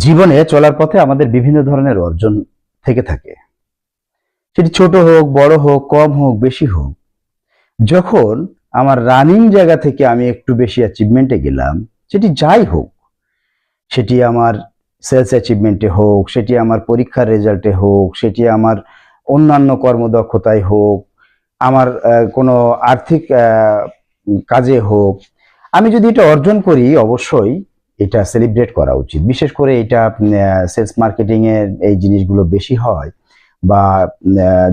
জীবনে চলার পথে আমাদের বিভিন্ন ধরনের অর্জন থেকে থাকে। সেটি ছোট হোক, বড় হোক, কম হোক, বেশি হোক। যখন আমার রানিং জায়গা থেকে আমি একটু বেশি অ্যাচিভমেন্টে গেলাম, সেটি যাই হোক, সেটি আমার সেলস অ্যাচিভমেন্টে হোক, সেটি আমার পরীক্ষার রেজাল্টে হোক, সেটি আমার অন্যান্য কর্মদক্ষতায় হোক, আমার কোনো আর্থিক কাজে হোক, আমি যদি এটা অর্জন করি অবশ্যই এটা সেলিব্রেট করা উচিত। বিশেষ করে এটা সেলস মার্কেটিং এর এই জিনিসগুলো বেশি হয়, বা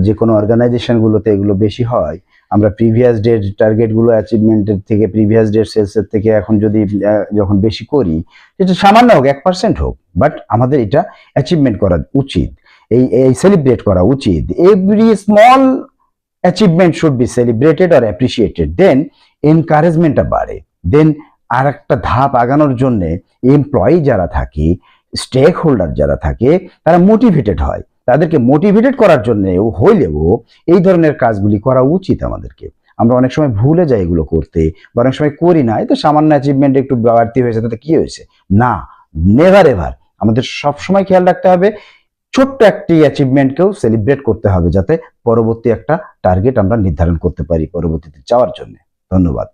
যে কোনো অর্গানাইজেশনগুলোতে এগুলো বেশি হয়। আমরা প্রিভিয়াস ডের টার্গেটগুলো অ্যাচিভমেন্টের থেকে, প্রিভিয়াস ডের সেলসের থেকে এখন যদি যখন বেশি করি, এটা সামান্য হোক, 1% হোক, বাট আমাদের এটা অ্যাচিভমেন্ট করা উচিত, এই সেলিব্রেট করা উচিত। Every small achievement should be celebrated আর অ্যাপ্রিসিয়েটেড, দেন এনকারেজমেন্টটা বাড়ে। দেন আর একটা ধাপ আগানোর জন্য এমপ্লয়ি যারা থাকে, স্টেক হোল্ডার যারা থাকে, তারা মোটিভেটেড হয়। তাদেরকে মোটিভেটেড করার জন্য হইলেও এই ধরনের কাজগুলি করা উচিত আমাদেরকে। আমরা অনেক সময় ভুলে যাই এগুলো করতে, বা অনেক সময় করি না। এই তো সামান্য অ্যাচিভমেন্ট একটু বাড়তি হয়েছে, তাতে কি হয়েছে? না, নেভার এভার। আমাদের সবসময় খেয়াল রাখতে হবে, ছোট্ট একটি অ্যাচিভমেন্টকেও সেলিব্রেট করতে হবে, যাতে পরবর্তী একটা টার্গেট আমরা নির্ধারণ করতে পারি পরবর্তীতে যাওয়ার জন্য। ধন্যবাদ।